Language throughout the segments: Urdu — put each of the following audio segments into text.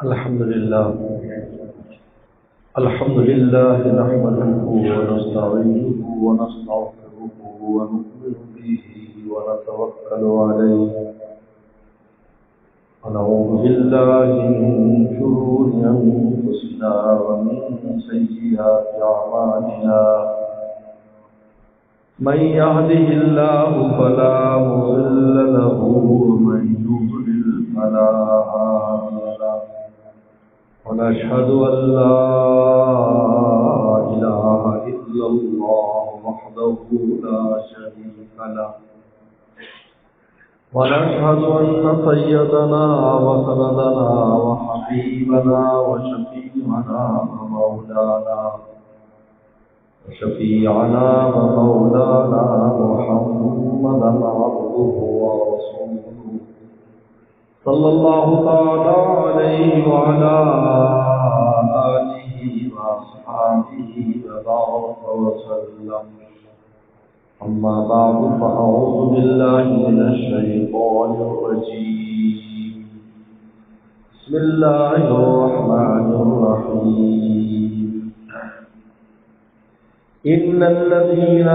الحمد لله نحمده ونستعينه ونستغفره ونؤمن به ونتوكل عليه ونعوذ بالله من شرور أنفسنا ومن سيئات أعمالنا من يهده الله فلا مضل له ومن يضلل فلا هادي له ونشهد أن لا إله إلا الله وحده لا شريك له ونشهد أن سيدنا وسندنا وحبيبنا وشفيعنا ومولانا محمدا عبده ورسوله صلى الله تعالى عليه وعلى آله وأصحابه وبارك وسلم. أما بعد فأعوذ بالله من الشيطان الرجيم. بسم الله الرحمن الرحيم. إن الذين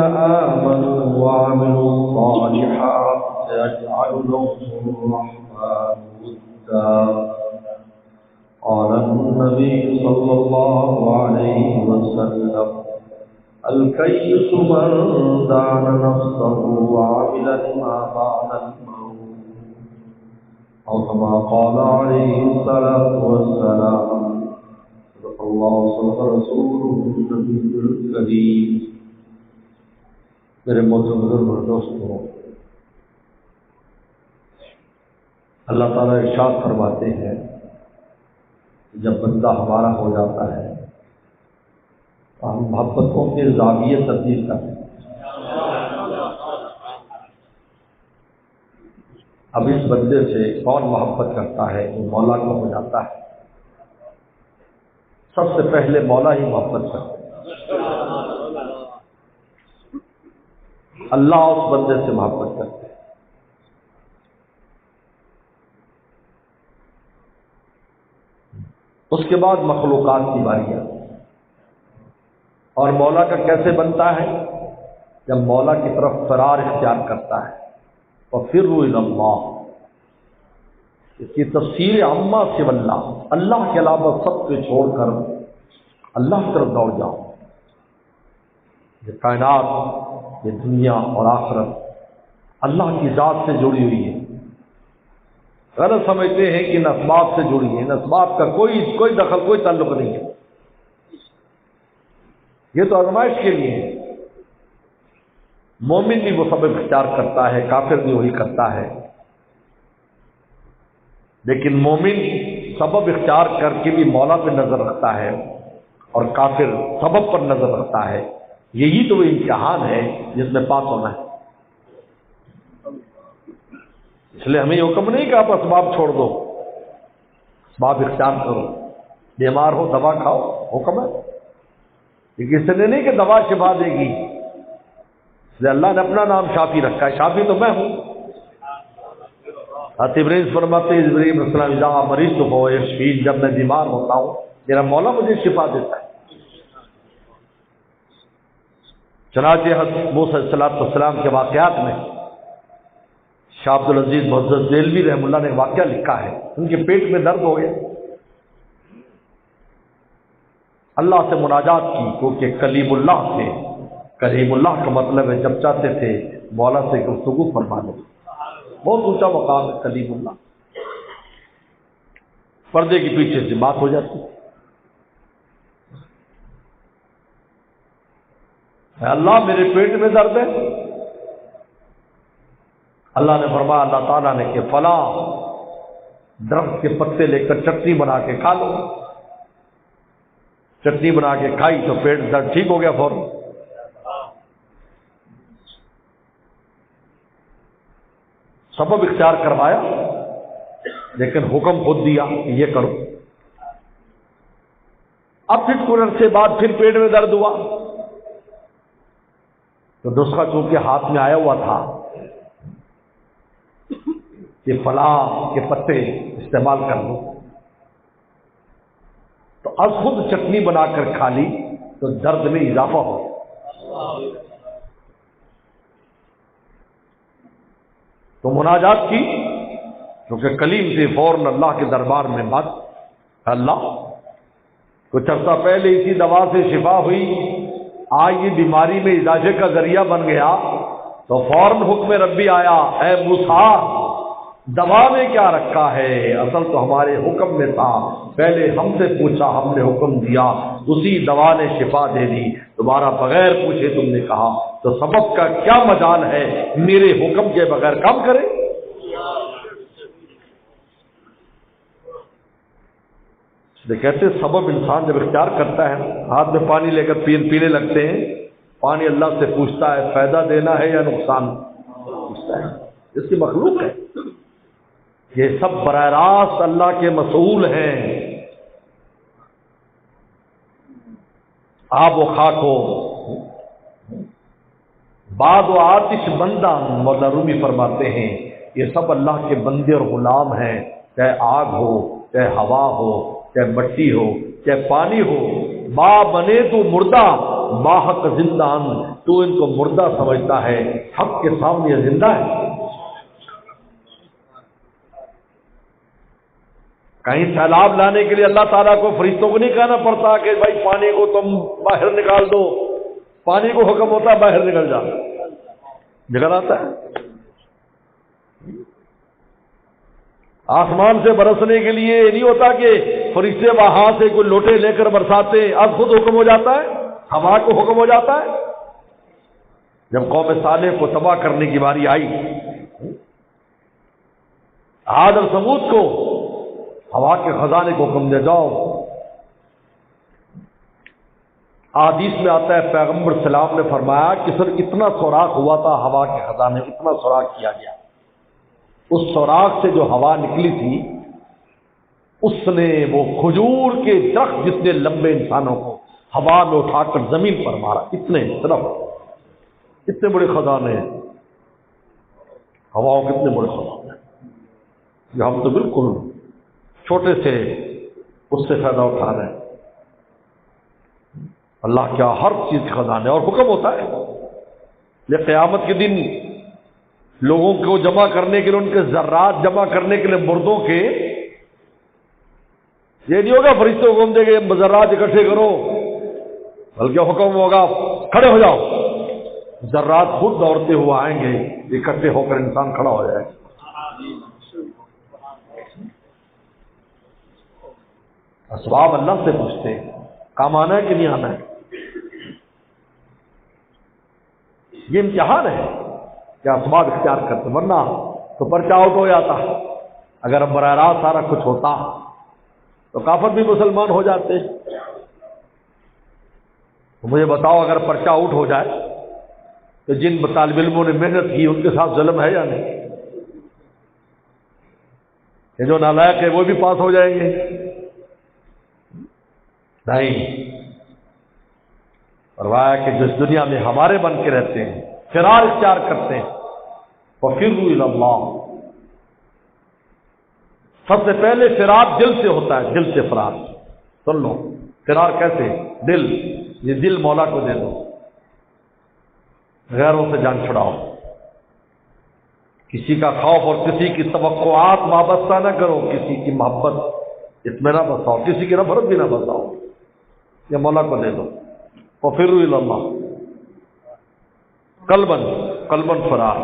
آمنوا وعملوا الصالحات سيجعل لهم الرحمن ودا. قال النبي صلى الله عليه وسلم الكيس من دان نفسه وعمل لما بعد الموت أو كما قال عليه الصلاة والسلام. صدق الله صدق رسوله النبي الكريم. میرے معزز دوستوں، اللہ تعالیٰ ارشاد فرماتے ہیں جب بندہ ہمارا ہو جاتا ہے تو ہم محبتوں کے زاویے تبدیل کرتے ہیں. اب اس بندے سے کون محبت کرتا ہے؟ جو مولا کو ہو جاتا ہے. سب سے پہلے مولا ہی محبت کرتا ہے. اللہ اس بندے سے محبت کرتے ہیں. اس کے بعد مخلوقات کی باری آتی ہے. اور مولا کا کیسے بنتا ہے؟ جب مولا کی طرف فرار اختیار کرتا ہے. وَفِرُّوا إِلَى اللَّهِ. اس کی تفسیر عامہ سے اللہ کے علاوہ سب کو چھوڑ کر اللہ کی طرف دوڑ جاؤ. یہ کائنات، یہ دنیا اور آخرت اللہ کی ذات سے جڑی ہوئی ہے. غلط سمجھتے ہیں کہ ان اسباب سے جڑی ہے. ان اسباب کا کوئی دخل، کوئی تعلق نہیں ہے. یہ تو آزمائش کے لیے ہے. مومن بھی وہ سبب اختیار کرتا ہے، کافر بھی وہی کرتا ہے. لیکن مومن سبب اختیار کر کے بھی مولا پہ نظر رکھتا ہے اور کافر سبب پر نظر رکھتا ہے. یہی تو وہ امتحان ہے جس میں پاس ہونا ہے. اس لیے ہمیں یہ حکم نہیں کہ آپ اسباب چھوڑ دو، اسباب اختیار کرو. بیمار ہو دوا کھاؤ، حکم ہے. لیکن اس لیے نہیں کہ دوا شفا دے گی. اس لیے اللہ نے اپنا نام شافی رکھا ہے. شافی تو میں ہوں. ابراہیم فرماتے ہیں ابراہیم علیہ السلام جہاں مریض تو ہو یشفین، جب میں بیمار ہوتا ہوں میرا مولا مجھے شفا دیتا ہے. چنانچہ حضرت موسیٰ علیہ السلام کے واقعات میں شاہ عبد العزیز معزز دہلوی رحمہ اللہ نے ایک واقعہ لکھا ہے. ان کے پیٹ میں درد ہو گیا، اللہ سے مناجات کی کیونکہ کلیم اللہ تھے. کلیم اللہ کا مطلب ہے جب چاہتے تھے مولا سے گفتگو فرما دو. بہت اونچا مقام ہے کلیم اللہ. پردے کے پیچھے سے بات ہو جاتی. اللہ میرے پیٹ میں درد ہے. اللہ نے فرمایا، اللہ تعالیٰ نے کہ فلاں درخت کے پتے لے کر چٹنی بنا کے کھا لو. چٹنی بنا کے کھائی تو پیٹ درد ٹھیک ہو گیا فوراً. سبب اختیار کروایا لیکن حکم خود دیا کہ یہ کرو. اب پھر کچھ عرصے بعد پھر پیٹ میں درد ہوا تو نسخہ چونکہ ہاتھ میں آیا ہوا تھا کہ فلاں کے پتے استعمال کر لو. تو از خود چٹنی بنا کر کھا لی تو درد میں اضافہ ہو. تو مناجات کی کیونکہ کلیم سے فوراً اللہ کے دربار میں بات. اللہ کچھ عرصہ پہلے اسی دوا سے شفا ہوئی، آج یہ بیماری میں اضافے کا ذریعہ بن گیا، تو فوراً حکم ربی آیا، اے موسیٰ دوا میں کیا رکھا ہے؟ اصل تو ہمارے حکم میں تھا، پہلے ہم سے پوچھا، ہم نے حکم دیا، اسی دوا نے شفا دے دی. دوبارہ بغیر پوچھے تم نے کہا، تو سبب کا کیا مجال ہے؟ میرے حکم کے بغیر کام کرے. کہتے سبب انسان جب اختیار کرتا ہے، ہاتھ میں پانی لے کر پینے لگتے ہیں، پانی اللہ سے پوچھتا ہے فائدہ دینا ہے یا نقصان پوچھتا ہے، اس کی مخلوق ہے. یہ سب براہ راست اللہ کے مسئول ہیں. آب و خاک ہو، باد و آتش بندہ، مولا رومی فرماتے ہیں یہ سب اللہ کے بندے اور غلام ہیں. چاہے آگ ہو، چاہے ہوا ہو، چاہے مٹی ہو، چاہے پانی ہو. با بنے تو مردہ، با حق زندان، تو ان کو مردہ سمجھتا ہے، حق کے سامنے یہ زندہ ہے. کہیں سیلاب لانے کے لیے اللہ تعالیٰ کو فرشتوں کو نہیں کہنا پڑتا کہ بھائی پانی کو تم باہر نکال دو، پانی کو حکم ہوتا ہے باہر نکل جا، نکل آتا ہے. آسمان سے برسنے کے لیے نہیں ہوتا کہ فرشتے وہاں سے کوئی لوٹے لے کر برساتے، اب خود حکم ہو جاتا ہے، ہوا کو حکم ہو جاتا ہے. جب قوم صالح کو تباہ کرنے کی باری آئی، عاد اور ثمود کو ہوا کے خزانے کو حکم دے جاؤ. حدیث میں آتا ہے پیغمبر سلام نے فرمایا کہ سر اتنا سوراخ ہوا تھا ہوا کے خزانے، اتنا سوراخ کیا گیا، اس سوراخ سے جو ہوا نکلی تھی اس نے وہ کھجور کے درخت جتنے لمبے انسانوں کو ہوا میں اٹھا کر زمین پر مارا. اتنے طرف اتنے بڑے خزانے ہیں، ہواؤں کے اتنے بڑے خزانے ہیں جو ہم تو بالکل چھوٹے سے اس سے فائدہ اٹھا رہے ہیں. اللہ کیا ہر چیز کے خزانے، اور حکم ہوتا ہے. یہ قیامت کے دن لوگوں کو جمع کرنے کے لیے، ان کے ذرات جمع کرنے کے لیے مردوں کے، یہ نہیں ہوگا فرشتے حکم دے گے ذرات اکٹھے کرو، بلکہ حکم ہوگا کھڑے ہو جاؤ. ذرات خود دوڑتے ہوئے آئیں گے، اکٹھے ہو کر انسان کھڑا ہو جائے گا. اسباب اللہ سے پوچھتے ہیں کام آنا ہے کہ نہیں آنا ہے. یہ امتحان ہے کہ اسباب اختیار کرتے، ورنہ تو پرچہ آؤٹ ہو جاتا. اگر اب براہ راست سارا کچھ ہوتا تو کافر بھی مسلمان ہو جاتے. تو مجھے بتاؤ اگر پرچہ آؤٹ ہو جائے تو جن طالب علموں نے محنت کی ان کے ساتھ ظلم ہے یا نہیں؟ یہ جو نالائق ہے وہ بھی پاس ہو جائیں گے؟ نہیں. فرمایا کہ جس دنیا میں ہمارے بن کے رہتے ہیں، فرار اختیار کرتے ہیں، وَفِرُّوا إِلَى اللَّهِ. سب سے پہلے فرار دل سے ہوتا ہے، دل سے فرار. سن لو فرار کیسے؟ دل، یہ دل مولا کو دے دو، غیروں سے جان چھڑاؤ. کسی کا خوف اور کسی کی توقعات وابستہ نہ کرو، کسی کی محبت اس میں نہ بساؤ، کسی کی نفرت بھی نہ بساؤ، یہ مولا کو دے دو. وَفِرُّوا إِلَى اللَّهِ. قلباً فرار،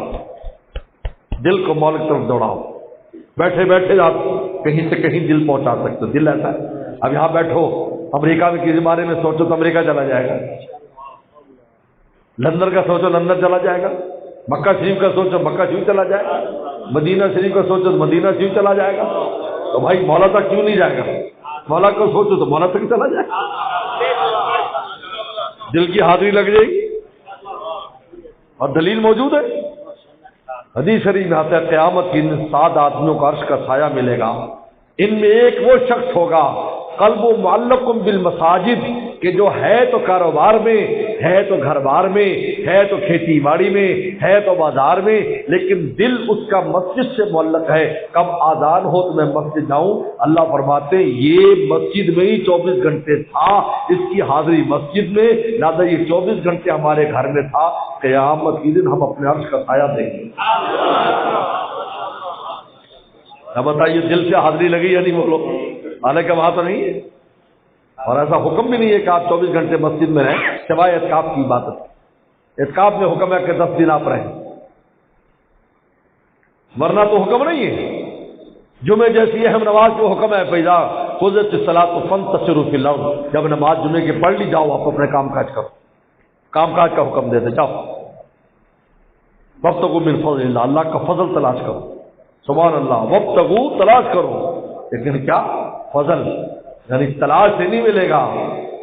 دل کو مولا کی طرف دوڑاؤ. بیٹھے بیٹھے آپ کہیں سے کہیں دل پہنچا سکتے ہو. دل ایسا ہے، اب یہاں بیٹھو امریکہ میں کسی بارے میں سوچو تو امریکہ چلا جائے گا، لندن کا سوچو لندن چلا جائے گا، مکہ شریف کا سوچو مکہ شریف چلا جائے گا، مدینہ شریف کا سوچو تو مدینہ شریف چلا جائے گا. تو بھائی مولا تک کیوں نہیں جائے گا؟ مولا کو سوچو تو مولا تک چلا جائے گا. دل کی حاضری لگ جائے گی. اور دلیل موجود ہے، حدیث شریف میں آتا ہے قیامت کی ان 7 آدمیوں کو عرش کا سایہ ملے گا. ان میں ایک وہ شخص ہوگا قلب معلق بالمساجد، کہ جو ہے تو کاروبار میں, ہے تو گھر بار میں, ہے تو کھیتی باڑی میں, ہے تو بازار میں, لیکن دل اس کا مسجد سے معلق ہے. کب آزان ہو تو میں مسجد جاؤں. اللہ فرماتے ہیں یہ مسجد میں ہی 24 گھنٹے تھا, اس کی حاضری مسجد میں, لہٰذا یہ 24 گھنٹے ہمارے گھر میں تھا. قیامت کی دن ہم اپنے عرش کا سایہ دیں گے. اب بتائیے دل سے حاضری لگی یا نہیں بولو؟ حالانکہ وہاں تو نہیں ہے, اور ایسا حکم بھی نہیں ہے کہ آپ 24 گھنٹے مسجد میں رہیں سوائے اعتکاف کی عبادت. اعتکاف میں حکم ہے کہ 10 دن آپ رہیں, ورنہ تو حکم نہیں ہے. جمعے جیسی اہم نماز کو حکم ہے فیضا قضیت الصلاۃ فانتشروا فی الارض, جب نماز جمعے کی پڑھ لی جاؤ آپ اپنے کام کاج کرو. کام کاج کا حکم دیتے جاؤ. وابتغوا من فضل اللہ, اللہ کا فضل تلاش کرو. سبحان اللہ, وابتغوا تلاش کرو. لیکن کیا فضل, یعنی تلاش سے نہیں ملے گا,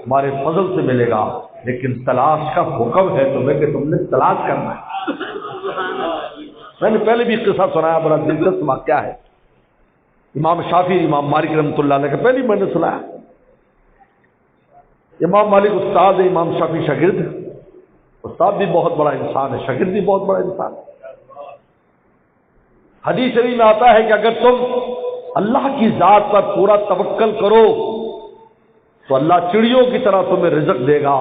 ہمارے فضل سے ملے گا. لیکن تلاش کا حکم ہے تمہیں کہ تم نے تلاش کرنا ہے. میں نے پہلے بھی قصہ سنایا, بڑا دلچسپ واقعہ ہے. امام شافعی امام مالک رحمۃ اللہ علیہ کا پہلے میں نے سنایا. امام مالک استاد ہے, امام شافعی شاگرد ہے. استاد بھی بہت بڑا انسان ہے, شاگرد بھی بہت بڑا انسان ہے. حدیث شریف میں آتا ہے کہ اگر تم اللہ کی ذات پر پورا توکل کرو تو اللہ چڑیوں کی طرح تمہیں رزق دے گا,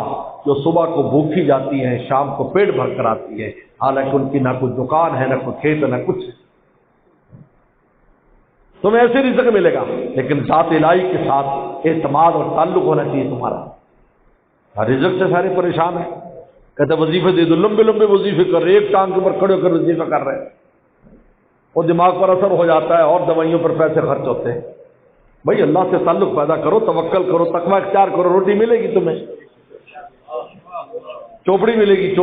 جو صبح کو بھوکھی جاتی ہیں شام کو پیٹ بھر کر آتی ہے, حالانکہ ان کی نہ کوئی دکان ہے, نہ کوئی کھیت ہے, نہ کچھ. تمہیں ایسے رزق ملے گا, لیکن ذات الہی کے ساتھ اعتماد اور تعلق ہونا چاہیے تمہارا. رزق سے سارے پریشان ہیں, کہتے وظیفے دے دو, لمبے لمبے وظیفے کر رہے, ایک ٹانگ کے اوپر کھڑے ہو کر وظیفہ کر رہے ہیں, اور دماغ پر اثر ہو جاتا ہے اور دوائیوں پر پیسے خرچ ہوتے ہیں. بھائی اللہ سے تعلق پیدا کرو, توکل کرو, تقوی اختیار کرو, روٹی ملے گی تمہیں. چوپڑی ملے گی,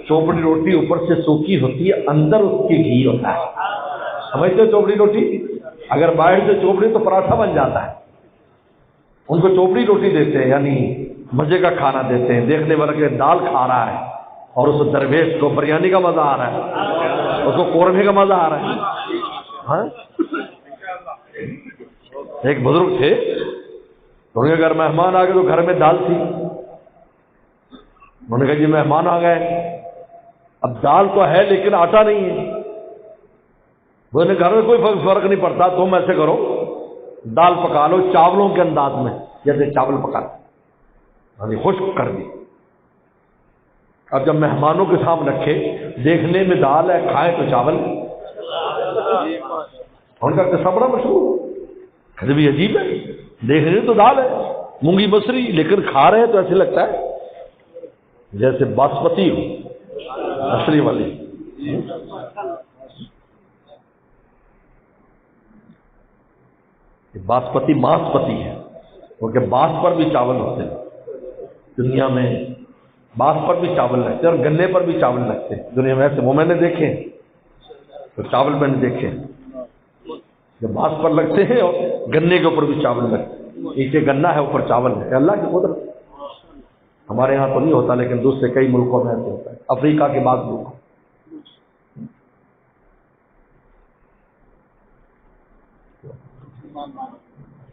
چوپڑی روٹی اوپر سے سوکھی ہوتی ہے, اندر اس کے گھی ہوتا ہے. سمجھتے چوپڑی روٹی, اگر باہر سے چوپڑی تو پراٹھا بن جاتا ہے. ان کو چوپڑی روٹی دیتے ہیں, یعنی مزے کا کھانا دیتے ہیں. دیکھنے والا کہ دال کھا رہا ہے اور اس درویش کو بریانی کا مزہ آ رہا ہے, اس کو قورمے کا مزہ آ رہا ہے. ہاں, ایک بزرگ تھے, ان کے گھر مہمان آ گئے تو گھر میں دال تھی. انہوں نے کہا جی مہمان آ گئے, اب دال تو ہے لیکن آٹا نہیں ہے. وہ نے گھر میں کوئی فرق نہیں پڑتا, تم ایسے کرو دال پکا لو چاولوں کے انداز میں, جیسے چاول پکاتے, خشک کر دی. اب جب مہمانوں کے سامنے رکھے, دیکھنے میں دال ہے, کھائیں تو چاول. ان کا قصہ بڑا مشہور, کبھی بھی عجیب ہے, دیکھنے میں تو دال ہے مونگی مسری, لیکن کھا رہے ہیں تو ایسے لگتا ہے جیسے باسمتی ہو, اصلی والی. باسمتی ماسپتی ہے, کیونکہ باس پر بھی چاول ہوتے ہیں دنیا میں, باس پر بھی چاول لگتے ہیں اور گنے پر بھی چاول لگتے ہیں دنیا میں. ایسے وہ میں نے دیکھے, تو چاول میں نے دیکھے جو باس پر لگتے ہیں اور گنے کے اوپر بھی چاول لگتے ہیں. نیچے گنا ہے, اوپر چاول ہے. اللہ کی قدرت. ہمارے یہاں تو نہیں ہوتا, لیکن دوسرے کئی ملکوں میں ایسے ہوتا ہے, افریقہ کے بعض ملکوں.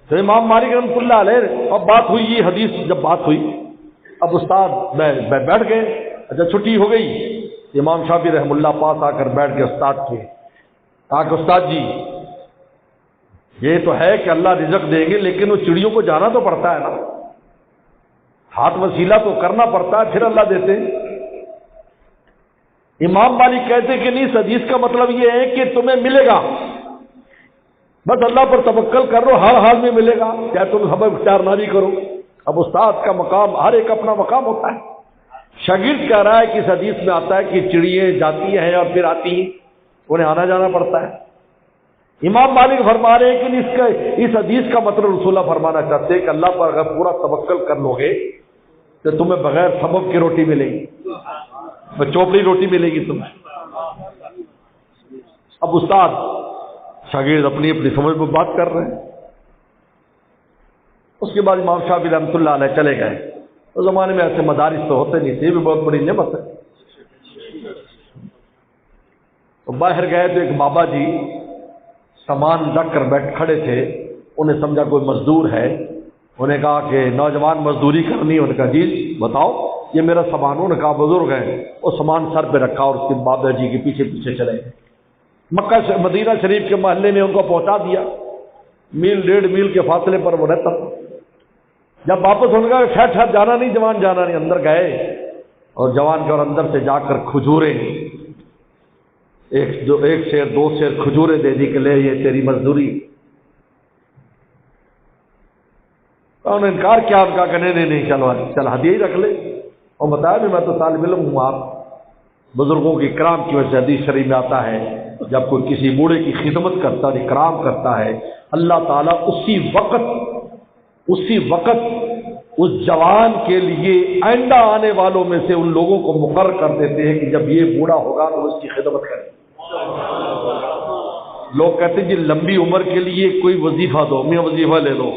تو امام مالک رحمۃ اللہ علیہ, اب بات ہوئی یہ حدیث, جب بات ہوئی اب استاد بیٹھ گئے. اچھا چھٹی ہو گئی, امام شافعی رحم اللہ پاس آ کر بیٹھ گئے استاد کے. کہا کہ استاد جی یہ تو ہے کہ اللہ رزق دیں گے, لیکن وہ چڑیوں کو جانا تو پڑتا ہے نا, ہاتھ وسیلہ تو کرنا پڑتا ہے, پھر اللہ دیتے ہیں. امام مالک کہتے کہ نہیں, اس حدیث کا مطلب یہ ہے کہ تمہیں ملے گا, بس اللہ پر توکل کر لو, ہر حال میں ملے گا, چاہے تم سبب اختیار نہ بھی کرو. اب استاد کا مقام, ہر ایک اپنا مقام ہوتا ہے. شاگرد کہہ رہا ہے کہ اس حدیث میں آتا ہے کہ چڑیے جاتی ہیں اور پھر آتی ہیں, انہیں آنا جانا پڑتا ہے. امام مالک فرما رہے ہیں کہ اس حدیث کا مطلب رسول اللہ فرمانا چاہتے ہیں کہ اللہ پر اگر پورا توکل کر لو گے تو تمہیں بغیر سبب کی روٹی ملے گی, چوپڑی روٹی ملے گی تمہیں. اب استاد شاگرد اپنی اپنی سمجھ میں بات کر رہے ہیں. اس کے بعد امام شافعی رحمۃ اللہ علیہ چلے گئے. اس زمانے میں ایسے مدارس تو ہوتے نہیں تھے, یہ بھی بہت بڑی نعمت ہے. تو باہر گئے تو ایک بابا جی سامان رکھ کر بیٹھ کھڑے تھے, انہیں سمجھا کوئی مزدور ہے, انہوں نے کہا کہ نوجوان مزدوری کرنی ہے، انہوں نے کہا جی بتاؤ، یہ میرا سامان، انہوں نے کہا بزرگ ہے، وہ سامان سر پہ رکھا اور اس کے بابا جی کے پیچھے پیچھے چلے گئے، مکہ سے مدینہ شریف کے محلے میں ان کو پہنچا دیا، میل 1.5 میل کے فاصلے پر وہ رہتا تھا۔ جب واپس ہونے کا ٹھہر ٹھہر جانا نہیں جوان جانا نہیں، اندر گئے اور جوان کے اور اندر سے جا کر کھجوریں، ایک شیر 2 شیر کھجوریں دے دی کہ لے یہ تیری مزدوری۔ انہوں نے انکار کیا، ان کا کہ نہیں چلو چل ہدیہ ہی رکھ لے، اور بتایا بھی میں تو طالب علم ہوں۔ آپ بزرگوں کی اکرام کی وجہ سے حدیث شریف میں آتا ہے جب کوئی کسی بوڑھے کی خدمت کرتا ہے، اکرام کرتا ہے، اللہ تعالیٰ اسی وقت اس جوان کے لیے آئندہ آنے والوں میں سے ان لوگوں کو مقرر کر دیتے ہیں کہ جب یہ بوڑھا ہوگا تو اس کی خدمت کریں۔ لوگ کہتے ہیں جی لمبی عمر کے لیے کوئی وظیفہ دو، میں وظیفہ لے لو،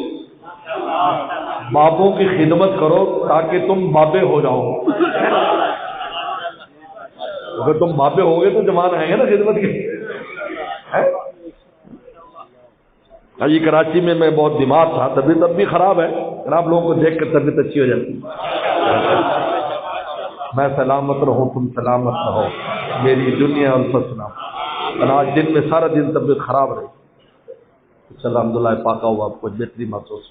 بابوں کی خدمت کرو تاکہ تم بابے ہو جاؤ۔ اگر تم بابے ہو گے تو جوان آئیں گے نا خدمت کے۔ یہ کراچی میں میں بہت بیمار تھا، طبیعت اب بھی خراب ہے، خراب لوگوں کو دیکھ کر طبیعت اچھی ہو جاتی۔ میں سلامت رہوں، تم سلامت رہو، میری دنیا اور سلام۔ اور آج دن میں سارا دن طبیعت خراب رہی، الحمدللہ پاکا ہوا، آپ کو بہتری محسوس۔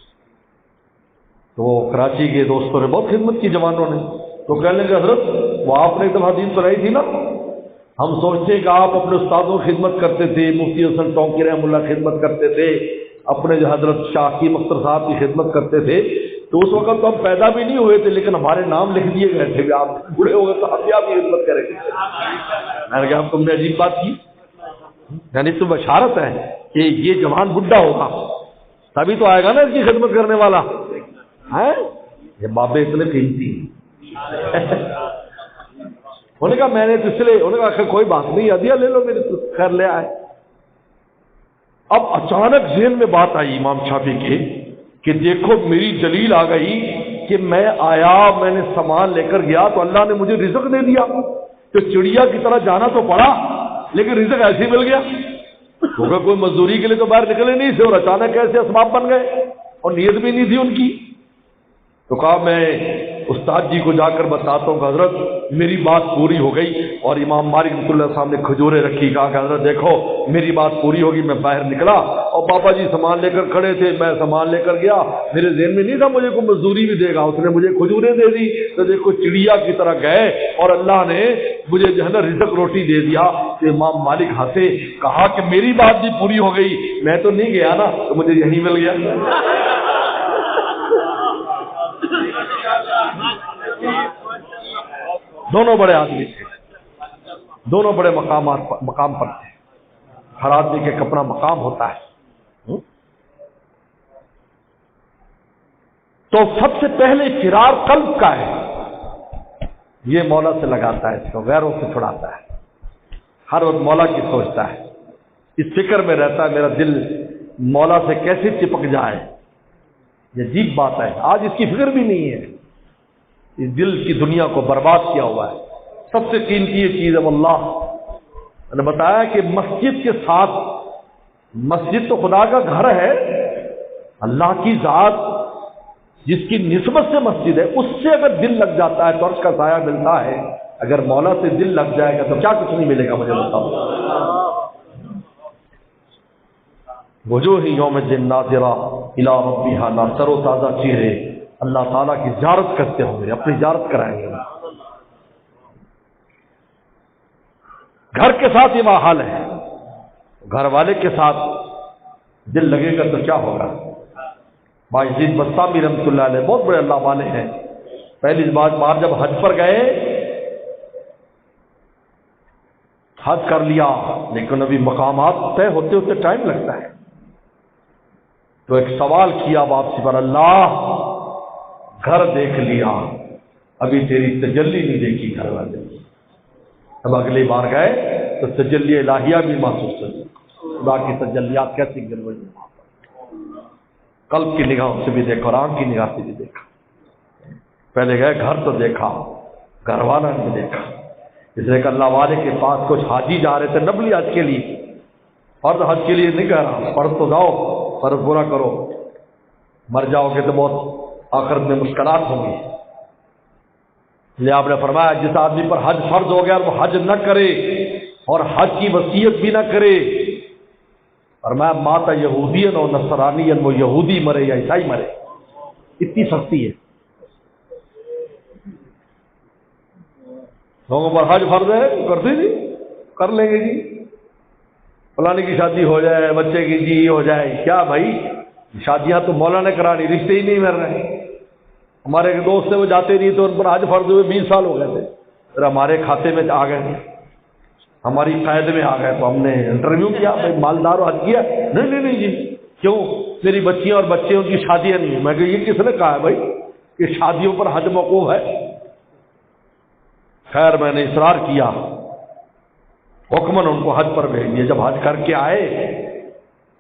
تو کراچی کے دوستوں نے بہت خدمت کی جوانوں نے، تو کہنے لگے حضرت وہ آپ نے ایک دفعہ حدیث سنائی تھی نا، ہم سوچتے ہیں کہ آپ اپنے استادوں کی خدمت کرتے تھے، مفتی حسن ٹونکی رحمہ اللہ خدمت کرتے تھے، اپنے جو حضرت شاہ کی مختر صاحب کی خدمت کرتے تھے، تو اس وقت تو ہم پیدا بھی نہیں ہوئے تھے لیکن ہمارے نام لکھ دیے گئے تھے کہ آپ بوڑھے ہو گئے تو ہم بھی آپ کی خدمت کریں گے۔ میں نے کہا ہم تم نے عجیب بات کی، یعنی تو بشارت ہے کہ یہ جوان بڈھا ہوگا تبھی تو آئے گا نا اس کی خدمت کرنے والا ہے۔ یہ بابے اتنے قیمتی ہیں۔ انہوں نے کہا میں نے تو اس لیے، انہوں نے کہا کوئی بات نہیں، ہدیہ لے لو، میرے تو خیر لے آئے۔ اب اچانک ذہن میں بات آئی امام شافعی کے کہ دیکھو میری دلیل آ گئی کہ میں آیا، میں نے سامان لے کر گیا تو اللہ نے مجھے رزق دے دیا، تو چڑیا کی طرح جانا تو پڑا لیکن رزق ایسے ہی مل گیا، کیونکہ کوئی مزدوری کے لیے تو باہر نکلے نہیں تھے اور اچانک ایسے اسباب بن گئے اور نیت بھی نہیں تھی ان کی۔ تو کہا میں استاد جی کو جا کر بتاتا ہوں کہ حضرت میری بات پوری ہو گئی، اور امام مالک رحمۃ اللہ صاحب نے کھجوریں رکھی، کہا کہ حضرت دیکھو میری بات پوری ہوگی۔ میں باہر نکلا اور بابا جی سامان لے کر کھڑے تھے، میں سامان لے کر گیا، میرے ذہن میں نہیں تھا مجھے کوئی مزدوری بھی دے گا، اس نے مجھے کھجوریں دے دی، تو دیکھو چڑیا کی طرح گئے اور اللہ نے مجھے جو ہے نا رزق روٹی دے دیا۔ تو امام مالک ہنسے، کہا کہ میری بات بھی پوری ہو گئی، میں تو نہیں گیا نا، تو مجھے یہی مل گیا۔ دونوں بڑے آدمی تھے، دونوں بڑے مقام پر تھے، ہر آدمی کے ایک اپنا مقام ہوتا ہے۔ تو سب سے پہلے فرار قلب کا ہے، یہ مولا سے لگاتا ہے، اس کو غیروں سے چھڑاتا ہے، ہر وقت مولا کی سوچتا ہے، اس فکر میں رہتا ہے میرا دل مولا سے کیسے چپک جائے۔ یہ عجیب بات ہے، آج اس کی فکر بھی نہیں ہے، اس دل کی دنیا کو برباد کیا ہوا ہے۔ سب سے قیمتی یہ چیز ہے اللہ نے بتایا کہ مسجد کے ساتھ، مسجد تو خدا کا گھر ہے، اللہ کی ذات جس کی نسبت سے مسجد ہے، اس سے اگر دل لگ جاتا ہے تو عرش کا سایہ ملتا ہے، اگر مولا سے دل لگ جائے گا تو کیا کچھ نہیں ملے گا، مجھے بتاؤ۔ وجوہ یوم الدین ناظرہ الی ربہا، تر و تازہ چہرے اللہ تعالیٰ کی زیارت کرتے ہوں گے، اپنی زیارت کرائیں گے۔ گھر کے ساتھ یہ حال ہے، گھر والے کے ساتھ دل لگے گا تو کیا ہوگا۔ باعزید بستامی رحمۃ اللہ علیہ بہت بڑے اللہ والے ہیں، پہلی بار جب حج پر گئے، حج کر لیا لیکن ابھی مقامات طے ہوتے ہوتے ٹائم لگتا ہے، تو ایک سوال کیا واپسی پر، اللہ گھر دیکھ لیا ابھی تیری تجلی نہیں دیکھی گھر والے۔ اب اگلی بار گئے تو تجلی الہیہ بھی محسوس ہوئی، خدا کی تجلیات کیسی گر رہی، قلب کی نگاہوں سے بھی دیکھا اور آنکھ کی نگاہ سے بھی دیکھا۔ پہلے گئے گھر تو دیکھا، گھر والا نہیں دیکھا، اس لیے کہ اللہ والے کے پاس کچھ حاجی جا رہے تھے نبلی حج کے لیے، فرض حج کے لیے نہیں کہہ رہا، فرض تو جاؤ، فرض پورا کرو، مر جاؤ گے تو بہت آخرت میں مشکلات ہوں گی. لہٰذا آپ نے فرمایا جس آدمی پر حج فرض ہو گیا اور وہ حج نہ کرے اور حج کی وصیت بھی نہ کرے، فرمایا ماتا یہودین اور نصرانین، وہ یہودی مرے یا عیسائی مرے. اتنی سختی ہے. لوگوں پر حج فرض ہے کرتے نہیں، کر لیں گے جی، فلانے کی شادی ہو جائے، بچے کی جی ہو جائے. کیا بھائی، شادیاں تو مولا نے کرانی، رشتے ہی نہیں مل رہے. ہمارے ایک دوست سے وہ جاتے نہیں تو ان پر حج فرض ہوئے 20 سال ہو گئے تھے، پھر ہمارے کھاتے میں آ گئے تھے، ہماری قید میں آ گئے. تو ہم نے انٹرویو کیا، بھائی مالدار ہو، حج کیا؟ نہیں جی. کیوں؟ میری بچیاں اور بچے ان کی شادیاں نہیں ہیں. میں کہ یہ کس نے کہا ہے بھائی کہ شادیوں پر حج موقوف ہے؟ خیر میں نے اصرار کیا، حکماً ان کو حج پر بھیج دیا. جب حج کر کے آئے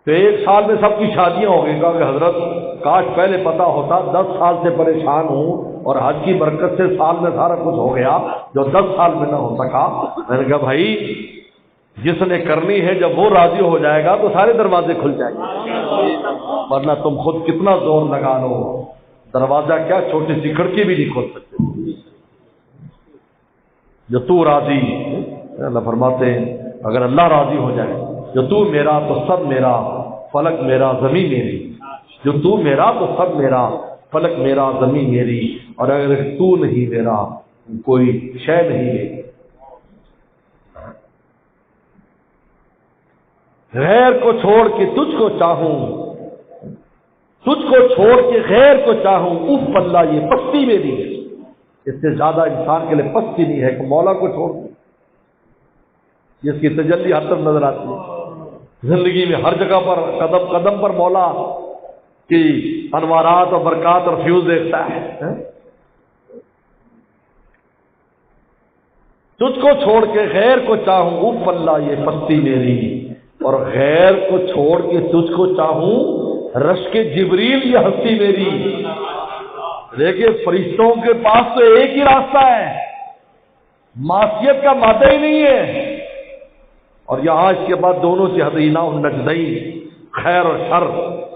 تو 1 سال میں سب کی شادیاں ہو گئی. کہا کہ حضرت کاش پہلے پتا ہوتا، 10 سال سے پریشان ہوں اور حج کی برکت سے سال میں سارا کچھ ہو گیا جو 10 سال میں نہ ہو سکا. میں نے کہا بھائی جس نے کرنی ہے جب وہ راضی ہو جائے گا تو سارے دروازے کھل جائیں گے، ورنہ تم خود کتنا زور لگا لو دروازہ کیا چھوٹی سی کھڑکی بھی نہیں کھول سکتے. جو تو راضی، اللہ فرماتے ہیں اگر اللہ راضی ہو جائے، جو تو میرا تو سب میرا، فلک میرا زمین میری. جو تو میرا تو سب میرا، فلک میرا زمین میری. اور اگر تو نہیں میرا کوئی شے نہیں ہے. غیر کو چھوڑ کے تجھ کو چاہوں، تجھ کو چھوڑ کے غیر کو چاہوں، اف اللہ یہ پستی میری ہے. اس سے زیادہ انسان کے لیے پستی نہیں ہے کہ مولا کو چھوڑ دے. جس کی تجلی ہر طرف نظر آتی ہے زندگی میں، ہر جگہ پر قدم قدم پر مولا کی انوارات اور برکات اور فیوز دیکھتا ہے. تجھ کو چھوڑ کے غیر کو چاہوں، اف اللہ یہ پستی میری. اور غیر کو چھوڑ کے تجھ کو چاہوں، رشک جبریل یہ ہستی میری. دیکھیے فرشتوں کے پاس تو ایک ہی راستہ ہے، معصیت کا مادہ ہی نہیں ہے. اور یہاں اس کے بعد دونوں سے ہدینا النجدین، خیر اور شر.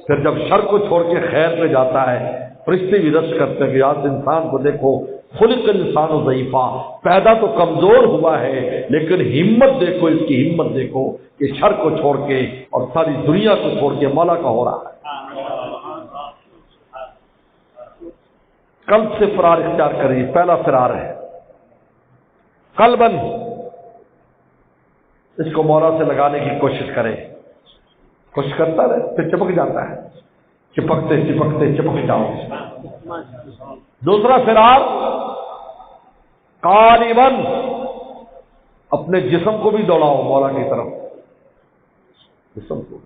پھر جب شر کو چھوڑ کے خیر پہ جاتا ہے، فرشتے بھی رشک کرتے ہیں کہ یاد انسان کو دیکھو، خلق انسان و ضعیفہ، پیدا تو کمزور ہوا ہے لیکن ہمت دیکھو، اس کی ہمت دیکھو کہ شر کو چھوڑ کے اور ساری دنیا کو چھوڑ کے مولا کا ہو رہا ہے. قلب سے فرار اختیار کریں. پہلا فرار ہے قلباً، اس کو مولا سے لگانے کی کوشش کرے. کوشش کرتا رہے پھر چپک جاتا ہے، چپکتے چپکتے چپک جاؤ. دوسرا فرار قالباً، اپنے جسم کو بھی دوڑاؤ مولا کی طرف. جسم کو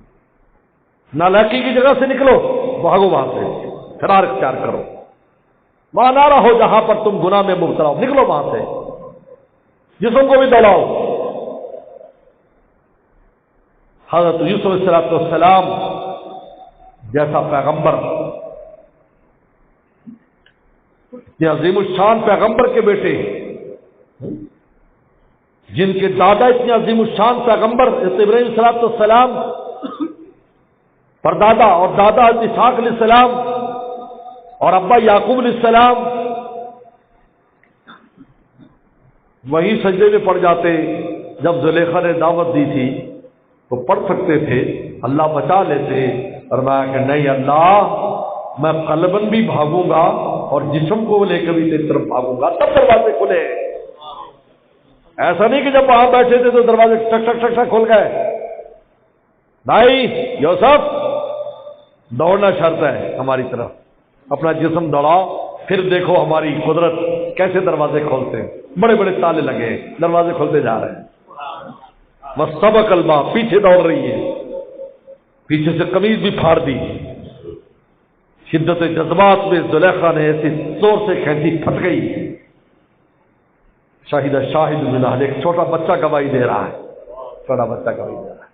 نالاکی کی جگہ سے نکلو، بھاگو وہاں سے، فرار اختیار کرو. وہاں نہ رہو جہاں پر تم گناہ میں مبتلا ہو، نکلو وہاں سے. جسم کو بھی دوڑاؤ. حضرت یوسف علیہ السلام جیسا پیغمبر، عظیم الشان پیغمبر کے بیٹے، جن کے دادا اتنے عظیم الشان پیغمبر ابراہیم علیہ السلام پردادا، اور دادا اسحاق علیہ السلام اور ابا یعقوب علیہ السلام، وہی سجدے میں پڑ جاتے. جب زلیخا نے دعوت دی تھی تو پڑھ سکتے تھے، اللہ بچا لیتے. اور میں کہ نہیں اللہ، میں قلباً بھی بھاگوں گا اور جسم کو لے کے بھی تیری طرف بھاگوں گا، تب دروازے کھلے. ایسا نہیں کہ جب وہاں بیٹھے تھے تو دروازے ٹک ٹک ٹک ٹک کھل گئے. بھائی یوسف، دوڑنا شرط ہے ہماری طرف. اپنا جسم دوڑاؤ، پھر دیکھو ہماری قدرت کیسے دروازے کھولتے ہیں. بڑے بڑے تالے لگے، دروازے کھولتے جا رہے ہیں. وَسَبَقَ الْبَابَ، پیچھے دوڑ رہی ہے، پیچھے سے قمیض بھی پھاڑ دی. شدت جذبات میں زلیخا نے ایسی زور سے کھینچی، پھٹ گئی. شاہد من اہل، ایک چھوٹا بچہ گواہی دے رہا ہے. چھوٹا بچہ گواہی دے رہا ہے،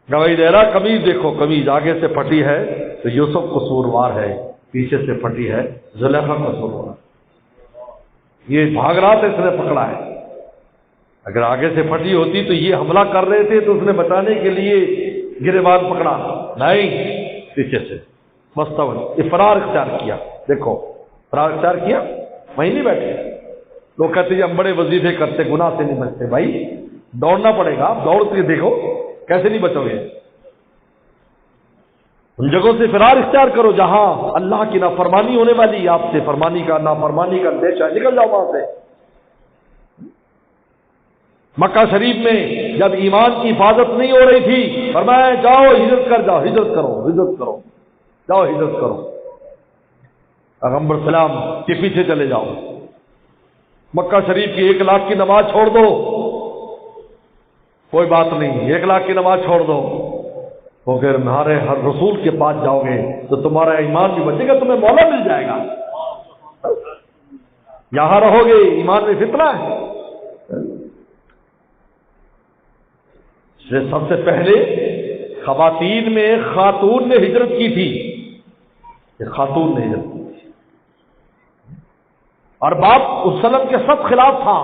گواہی دے رہا. قمیض دیکھو، قمیض آگے سے پھٹی ہے تو یوسف قصوروار ہے، پیچھے سے پھٹی ہے زلیخا قصوروار. یہ بھاگ رہا تھا، اس نے پکڑا ہے. اگر آگے سے پھٹی ہوتی تو یہ حملہ کر رہے تھے تو اس نے بچانے کے لیے گریبان پکڑا. نہیں، پیچھے سے مستول، افرار اختیار کیا. دیکھو فرار اختیار کیا، وہیں نہیں بیٹھے. لوگ کہتے ہیں ہم بڑے وظیفے کرتے گناہ سے نہیں بچتے. بھائی دوڑنا پڑے گا، آپ دوڑ کے دیکھو کیسے نہیں بچو گے. ان جگہوں سے فرار اختیار کرو جہاں اللہ کی نافرمانی ہونے والی، آپ سے فرمانی کا نافرمانی کا اندیشہ، نکل جاؤ وہاں سے. مکہ شریف میں جب ایمان کی حفاظت نہیں ہو رہی تھی، فرمایا جاؤ ہجرت کر جاؤ، ہجرت کرو، ہجرت کرو، جاؤ ہجرت کرو. پیغمبر سلام کے پیچھے چلے جاؤ. مکہ شریف کی 1 لاکھ کی نماز چھوڑ دو، کوئی بات نہیں، 1 لاکھ کی نماز چھوڑ دو، تو پھر ہمارے ہر رسول کے پاس جاؤ گے تو تمہارا ایمان بھی بچے گا، تمہیں مولا مل جائے گا. یہاں رہو گے ایمان میں فتنہ ہے. سب سے پہلے خواتین میں ایک خاتون نے ہجرت کی تھی، ایک خاتون نے ہجرت کی تھی، اور باپ وسلم کے سب خلاف تھا.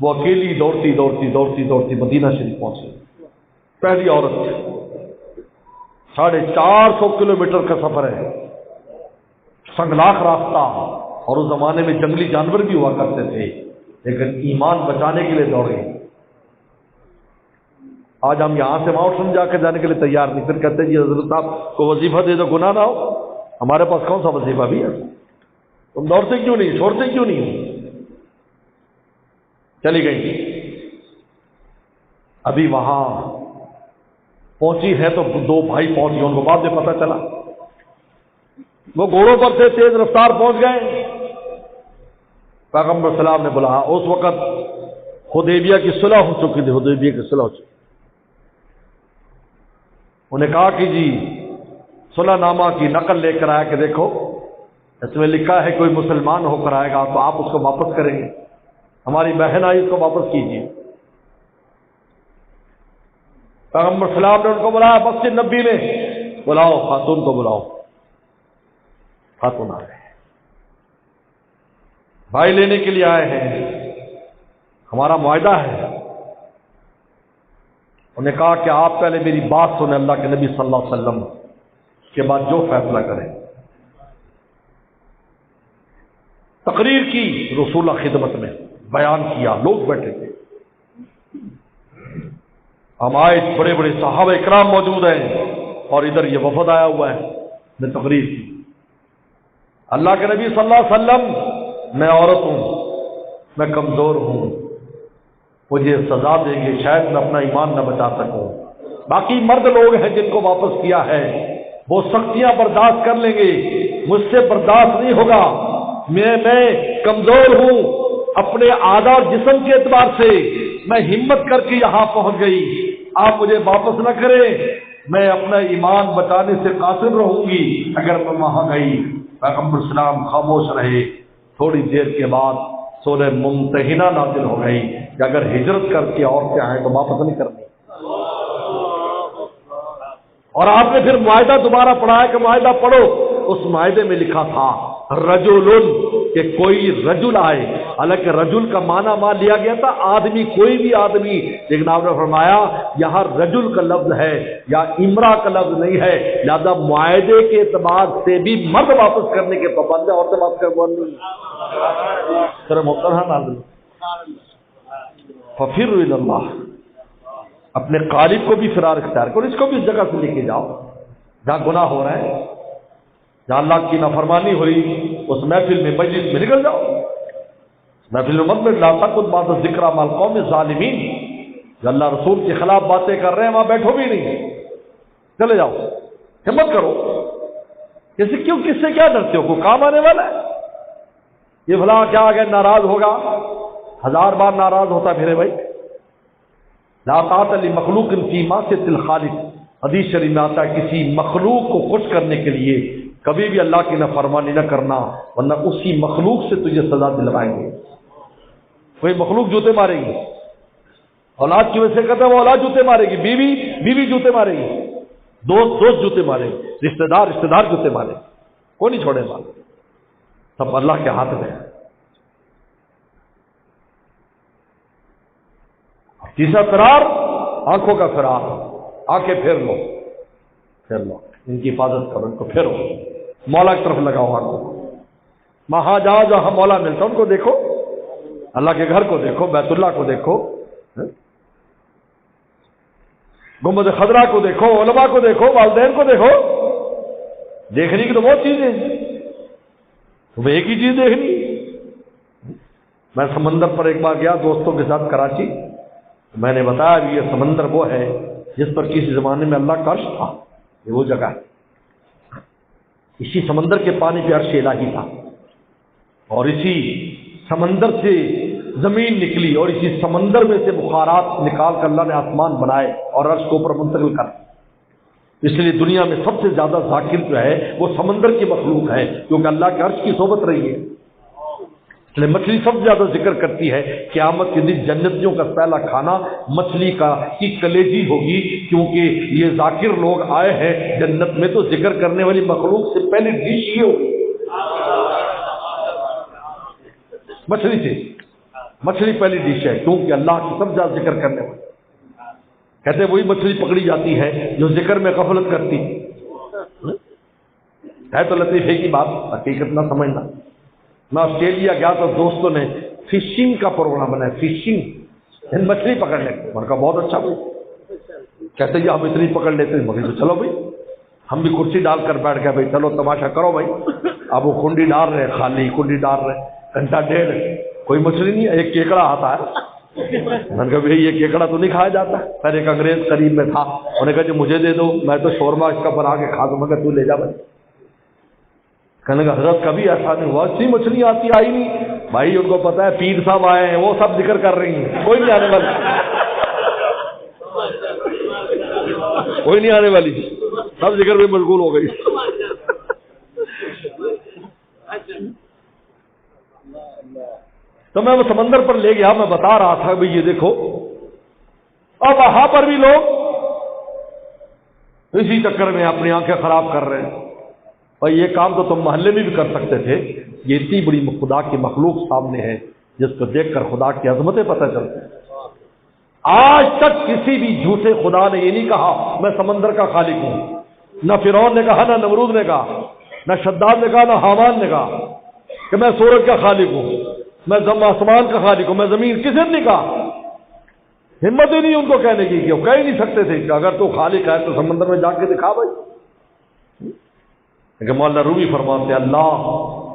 وہ اکیلی دوڑتی دوڑتی دوڑتی دوڑتی مدینہ شریف پہنچی. پہلی عورت تھی. 450 کلومیٹر کا سفر ہے، سنگلاخ راستہ، اور اس زمانے میں جنگلی جانور بھی ہوا کرتے تھے، لیکن ایمان بچانے کے لیے دوڑے. آج ہم یہاں سے ماؤنٹ سن جا کے جانے کے لیے تیار نہیں، پھر کہتے ہیں جی حضرت صاحب کو وظیفہ دے دو گناہ نہ ہو. ہمارے پاس کون سا وظیفہ بھی ہے؟ تم دوڑتے کیوں نہیں، چھوڑتے کیوں نہیں؟ چلی گئی. ابھی وہاں پہنچی ہے تو 2 بھائی پہنچ گئے، ان کو بعد میں پتہ چلا. وہ گھوڑوں پر سے تیز رفتار پہنچ گئے. پیغمبر سلام نے بولا، اس وقت حدیبیہ کی صلح ہو چکی تھی، حدیبیہ کی صلح ہو چکی. انہیں کہا کہ جی صلح نامہ کی نقل لے کر آیا کہ دیکھو اس میں لکھا ہے کوئی مسلمان ہو کر آئے گا تو آپ اس کو واپس کریں گے، ہماری بہن آئی اس کو واپس کیجیے. پیغمبر سلام نے ان کو بلایا مسجد نبی میں، بلاؤ خاتون کو بلاؤ. خاتون آ رہے ہیں، بھائی لینے کے لیے آئے ہیں، ہمارا معاہدہ ہے. انہیں کہا کہ آپ پہلے میری بات سنیں، اللہ کے نبی صلی اللہ علیہ وسلم کے بعد جو فیصلہ کریں. تقریر کی رسول خدمت میں، بیان کیا، لوگ بیٹھے تھے. ہم آئے، بڑے بڑے صحابہ اکرام موجود ہیں، اور ادھر یہ وفد آیا ہوا ہے. میں تقریر کی، اللہ کے نبی صلی اللہ علیہ وسلم، میں عورت ہوں، میں کمزور ہوں، مجھے سزا دیں گے، شاید میں اپنا ایمان نہ بچا سکوں. باقی مرد لوگ ہیں جن کو واپس کیا ہے، وہ سختیاں برداشت کر لیں گے، مجھ سے برداشت نہیں ہوگا. میں کمزور ہوں اپنے اعضاء اور جسم کے اعتبار سے، میں ہمت کر کے یہاں پہنچ گئی، آپ مجھے واپس نہ کریں، میں اپنا ایمان بچانے سے قاصر رہوں گی اگر میں وہاں گئی. پیغمبر اسلام خاموش رہے. تھوڑی دیر کے بعد سورہ ممتحنہ نازل ہو گئی کہ اگر ہجرت کر کے عورتیں آئیں تو واپس نہیں کرنی. اور آپ نے پھر معاہدہ دوبارہ پڑھایا کہ معاہدہ پڑھو. اس معاہدے میں لکھا تھا رجل، کہ کوئی رجل آئے، حالانکہ رجل کا معنی لیا گیا تھا آدمی، کوئی بھی آدمی، لیکن آپ نے فرمایا یہاں رجل کا لفظ ہے یا امرا کا لفظ نہیں ہے، لہذا معاہدے کے اعتبار سے بھی مرد واپس کرنے کے پابند ہے، عورتیں واپس کرنے نہیں. ففر الی اللہ، اپنے قالب کو بھی فرار اختیار کرو، اس کو بھی اس جگہ سے لے کے جاؤ جہاں گناہ ہو رہا ہے، جہاں اللہ کی نافرمانی ہوئی، اس محفل میں مجلس میں نکل جاؤ. محفل میں مت لا تقعد بعد الذکر مع القوم الظالمین، جو اللہ رسول کے خلاف باتیں کر رہے ہیں وہاں بیٹھو بھی نہیں، چلے جاؤ، ہمت کرو. کسی کیوں، کس سے کیا ڈرتے ہو؟ کوئی کام آنے والا ہے؟ یہ بھلا کیا آگے ناراض ہوگا؟ 1000 بار ناراض ہوتا پھرے بھائی. لا طاعۃ لمخلوق فی معصیۃ الخالق، حدیث شریف میں آتا ہے کسی مخلوق کو خوش کرنے کے لیے کبھی بھی اللہ کی نافرمانی نہ کرنا، ورنہ اسی مخلوق سے تجھے سزا دلوائیں گے. کوئی مخلوق جوتے مارے گی، اولاد کی وجہ سے کہتا ہے وہ اولاد جوتے مارے گی، بیوی جوتے مارے گی، دوست جوتے مارے گی، رشتہ دار جوتے مارے گی، کوئی نہیں چھوڑے گا، سب اللہ کے ہاتھ میں ہے. تیسرا فرار، آنکھوں کا فرار، آنکھیں پھیر لو. پھر لو ان کی حفاظت کرو، ان کو پھیرو، مولا کی طرف لگاؤ آنکھوں کو، وہاں جاؤ جہاں مولا ملتا ان کو دیکھو، اللہ کے گھر کو دیکھو، بیت اللہ کو دیکھو، گنبد خضرا کو دیکھو، علماء کو دیکھو، والدین کو دیکھو، دیکھنے کی تو بہت چیزیں ہیں، تمہیں ایک ہی چیز دیکھنی۔ میں سمندر پر ایک بار گیا دوستوں کے ساتھ کراچی، میں نے بتایا کہ یہ سمندر وہ ہے جس پر کسی زمانے میں اللہ کا عرش تھا، یہ وہ جگہ ہے، اسی سمندر کے پانی پہ عرش الہی تھا، اور اسی سمندر سے زمین نکلی، اور اسی سمندر میں سے بخارات نکال کر اللہ نے آسمان بنائے اور عرش کو اوپر منتقل کر۔ اس لیے دنیا میں سب سے زیادہ ذاکر جو ہے وہ سمندر کی مخلوق ہے، کیونکہ اللہ کے عرش کی صحبت رہی ہے۔ اس لیے مچھلی سب سے زیادہ ذکر کرتی ہے، قیامت کے دن جنتیوں کا پہلا کھانا مچھلی کی کلیجی ہوگی، کیونکہ یہ ذاکر لوگ آئے ہیں جنت میں، تو ذکر کرنے والی مخلوق سے پہلی ڈش یہ ہوگی مچھلی سے، مچھلی پہلی ڈش ہے، کیونکہ اللہ کی سب سے زیادہ ذکر کرنے والی۔ کہتے وہی مچھلی پکڑی جاتی ہے جو ذکر میں غفلت کرتی ہے تو لطیفے کی بات، حقیقت نہ سمجھنا۔ میں آسٹریلیا گیا تو دوستوں نے فشنگ کا پروگرام بنایا، فشنگ مچھلی پکڑنے کا، میں نے کہا بہت اچھا بھائی، کہتے ہیں ہم اتنی پکڑ لیتے ہیں، مگر تو چلو بھائی، ہم بھی کرسی ڈال کر بیٹھ گئے، بھائی چلو تماشا کرو بھائی۔ اب وہ کنڈی ڈال رہے، خالی کنڈی ڈال رہے، گھنٹہ ڈیڑھ، کوئی مچھلی نہیں ہے، ایک کیکڑا آتا ہے، میں نے کہا بھائی یہ کیکڑا تو نہیں کھایا جاتا۔ پھر ایک انگریز قریب میں تھا، انہوں نے کہا جو مجھے دے دو، میں تو شورما اس کا بنا کے کھا دوں، مگر تو لے جا بھائی۔ کہنے کا حضرت کبھی ایسا نہیں ہوا، اچھی مچھلی آتی آئی نہیں بھائی، ان کو پتا ہے پیر صاحب آئے ہیں، وہ سب ذکر کر رہی ہیں، کوئی نہیں آنے والی، کوئی نہیں آنے والی، سب ذکر میں مشغول ہو گئی۔ تو میں وہ سمندر پر لے گیا، میں بتا رہا تھا بھئی یہ دیکھو، اب وہاں پر بھی لوگ اسی چکر میں اپنی آنکھیں خراب کر رہے ہیں، اور یہ کام تو تم محلے میں بھی کر سکتے تھے، یہ اتنی بڑی خدا کی مخلوق سامنے ہے جس کو دیکھ کر خدا کی عظمتیں پتہ چلتی ہیں۔ آج تک کسی بھی جھوٹے خدا نے یہ نہیں کہا میں سمندر کا خالق ہوں، نہ فرعون نے کہا، نہ نمرود نے کہا، نہ شداد نے کہا، نہ حامان نے کہا کہ میں سورج کا خالق ہوں، میں آسمان کا خالق ہوں، میں زمین، کسی نے نہیں کہا، ہمت ہی نہیں ان کو کہنے کی، کہ وہ کہہ ہی نہیں سکتے تھے کہ اگر تو خالق ہے تو سمندر میں جا کے دکھا بھائی۔ لیکن مولانا رومی فرماتے ہیں اللہ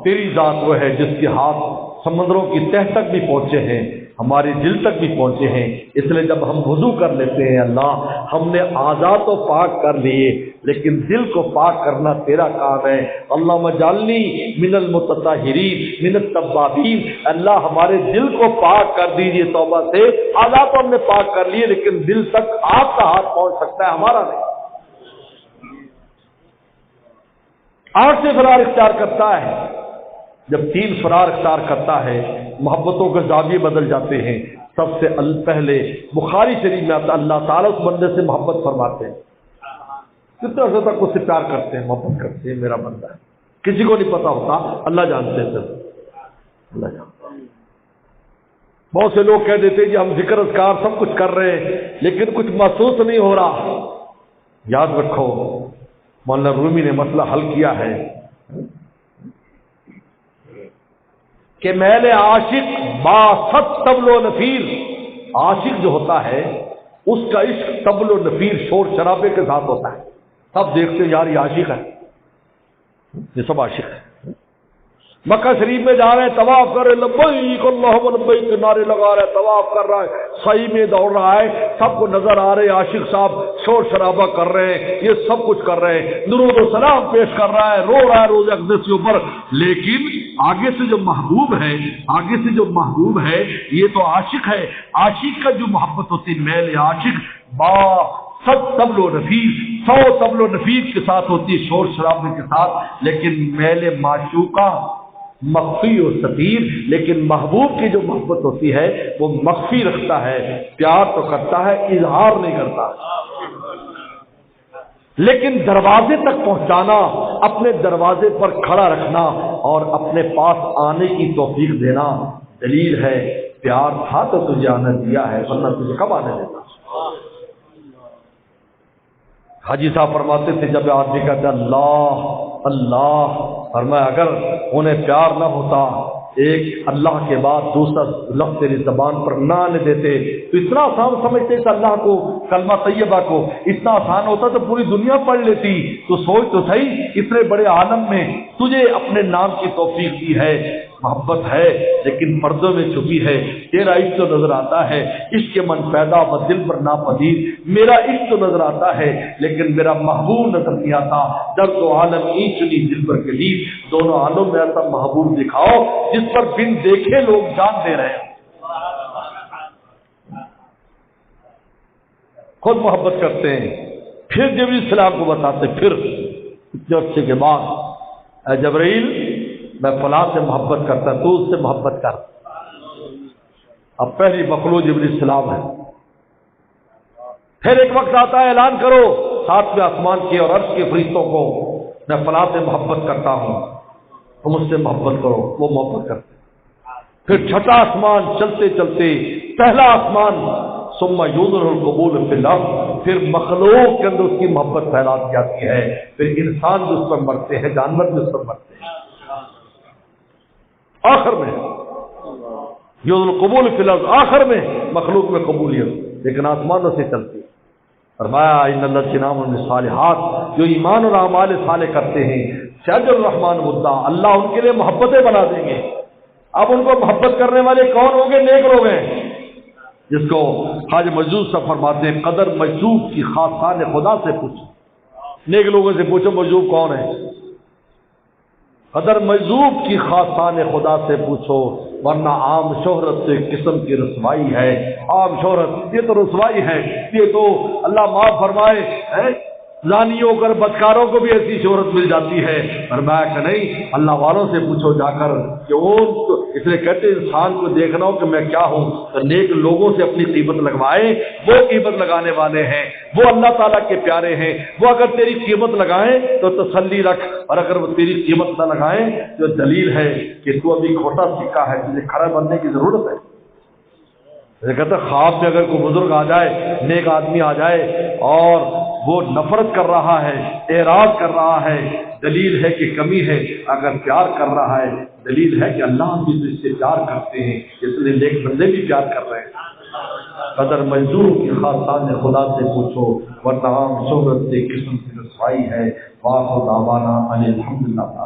تیری ذات وہ ہے جس کے ہاتھ سمندروں کی تہ تک بھی پہنچے ہیں، ہمارے دل تک بھی پہنچے ہیں، اس لیے جب ہم وضو کر لیتے ہیں اللہ ہم نے اعضاء تو پاک کر لیے لیکن دل کو پاک کرنا تیرا کام ہے۔ اللہم اجعلنی من المتطہرین من التوابین، اللہ ہمارے دل کو پاک کر دیجئے توبہ سے، اعضاء تو ہم نے پاک کر لیے لیکن دل تک آپ کا ہاتھ پہنچ سکتا ہے، ہمارا نہیں۔ آٹھ سے فرار اختیار کرتا ہے، جب تین فرار اختیار کرتا ہے محبتوں کے زاویے بدل جاتے ہیں۔ سب سے پہلے بخاری شریف میں آتا اللہ تعالیٰ اس بندے سے محبت فرماتے ہیں، کتنے عرصے تک اس سے پیار کرتے ہیں، محبت کرتے ہیں، میرا بندہ ہے، کسی کو نہیں پتا ہوتا، اللہ جانتے ہیں صرف اللہ جانتا۔ بہت سے لوگ کہہ دیتے ہیں کہ ہم ذکر اذکار سب کچھ کر رہے ہیں لیکن کچھ محسوس نہیں ہو رہا۔ یاد رکھو مولانا رومی نے مسئلہ حل کیا ہے کہ میل عاشق باست طبل و نفیر، عاشق جو ہوتا ہے اس کا عشق طبل و نفیر شور شرابے کے ساتھ ہوتا ہے، سب دیکھتے ہیں یار یہ عاشق ہے، یہ سب عاشق ہے۔ مکہ شریف میں جا رہے ہیں، طواف کر رہے، لبیک اللہم لبیک کے نعرے لگا رہے، طواف کر رہا ہے، سعی میں دوڑ رہا ہے، سب کو نظر آ رہے عاشق صاحب شور شرابہ کر رہے ہیں، یہ سب کچھ کر رہے ہیں، درود و سلام پیش کر رہا ہے، رو رہا ہے روز اقدس کے اوپر، لیکن آگے سے جو محبوب ہے، آگے سے جو محبوب ہے یہ تو عاشق ہے۔ عاشق کا جو محبت ہوتی ہے میل عاشق با سب طبل و نفیر، 100 طبل و نفیر کے ساتھ ہوتی ہے، شور شرابے کے ساتھ، لیکن میل معشوقہ مخفی و ستیر، لیکن محبوب کی جو محبت ہوتی ہے وہ مخفی رکھتا ہے، پیار تو کرتا ہے اظہار نہیں کرتا، لیکن دروازے تک پہنچانا، اپنے دروازے پر کھڑا رکھنا اور اپنے پاس آنے کی توفیق دینا دلیل ہے پیار تھا تو تجھے آنے دیا ہے ورنہ تجھے کب آنے دیتا۔ حاجی صاحب فرماتے تھے جب آدمی کہتے اللہ اللہ، فرمایا اگر انہیں پیار نہ ہوتا ایک اللہ کے بعد دوسرا لفظ تیری زبان پر نہ آنے دیتے تو اتنا آسان سمجھتے اس اللہ کو، کلمہ طیبہ کو، اتنا آسان ہوتا تو پوری دنیا پڑھ لیتی۔ تو سوچ تو صحیح، اتنے بڑے عالم میں تجھے اپنے نام کی توفیق دی ہے، محبت ہے لیکن پردوں میں چھپی ہے، تیرا عشق تو نظر آتا ہے، عشق من پیدا و دل پر ناپدید، میرا عشق تو نظر آتا ہے لیکن میرا محبوب نظر نہیں آتا۔ جب تو عالم ای چنی دل پر کلید، دونوں عالم میں ایسا محبوب دکھاؤ جس پر بن دیکھے لوگ جان دے رہے ہیں۔ خود محبت کرتے ہیں، پھر جبریل السلام کو بتاتے، پھر اتنے عرصے کے بعد اے جبرائیل میں فلاں سے محبت کرتا، تو اس سے محبت کر۔ اب پہلی مخلوق جبریل السلام ہے۔ پھر ایک وقت آتا ہے اعلان کرو ساتویں آسمان کے اور عرش کے فرشتوں کو، میں فلاں سے محبت کرتا ہوں، تم اس سے محبت کرو، وہ محبت کرتے۔ پھر چھٹا آسمان چلتے چلتے پہلا آسمان، ثم یوضع القبول فی الارض، پھر مخلوق کے اندر اس کی محبت پھیلا دی جاتی ہے، پھر انسان بھی اس پر مرتے ہیں، جانور بھی اس پر مرتے ہیں۔ آخر میں یوضع القبول فی الارض، آخر میں مخلوق میں قبولیت، لیکن آسمانوں سے چلتی۔ فرمایا ان الذین آمنوا بالصالحات، جو ایمان اور اعمال صالح کرتے ہیں، سیجعل الرحمن ودا، اللہ ان کے لیے محبتیں بنا دیں گے۔ اب ان کو محبت کرنے والے کون ہوں گے؟ نیک لوگ ہیں، جس کو حاج مجذوب سے فرماتے ہیں قدر مجذوب کی خاصان خدا سے پوچھو، نیک لوگوں سے پوچھو مجذوب کون ہے، قدر مجذوب کی خاصان خدا سے پوچھو، ورنہ عام شہرت سے قسم کی رسوائی ہے۔ عام شہرت یہ تو رسوائی ہے، یہ تو اللہ معاف فرمائے زانیوں کر بدکاروں کو بھی ایسی شہرت مل جاتی ہے۔ فرمایا کہ نہیں، اللہ والوں سے پوچھو جا کر کہ وہ اس لیے کہتے انسان کو دیکھنا ہو کہ میں کیا ہوں، تو نیک لوگوں سے اپنی قیمت لگوائے، وہ قیمت لگانے والے ہیں، وہ اللہ تعالیٰ کے پیارے ہیں، وہ اگر تیری قیمت لگائیں تو تسلی رکھ، اور اگر وہ تیری قیمت نہ لگائیں تو دلیل ہے کہ تو ابھی کھوٹا سکہ ہے، تجھے کھڑا بننے کی ضرورت ہے۔ کہتے خواب میں اگر کوئی بزرگ آ جائے، نیک آدمی آ جائے اور وہ نفرت کر رہا ہے، اعراض کر رہا ہے، دلیل ہے کہ کمی ہے، اگر پیار کر رہا ہے دلیل ہے کہ اللہ بھی تو اس سے پیار کرتے ہیں، اس لیے نیک بندے بھی پیار کر رہے ہیں۔ قدر منظور کی خاصان خدا سے پوچھو، ورنہ عام شہرت سے قسم کی رسوائی ہے۔ واخر دعوانا ان الحمدللہ۔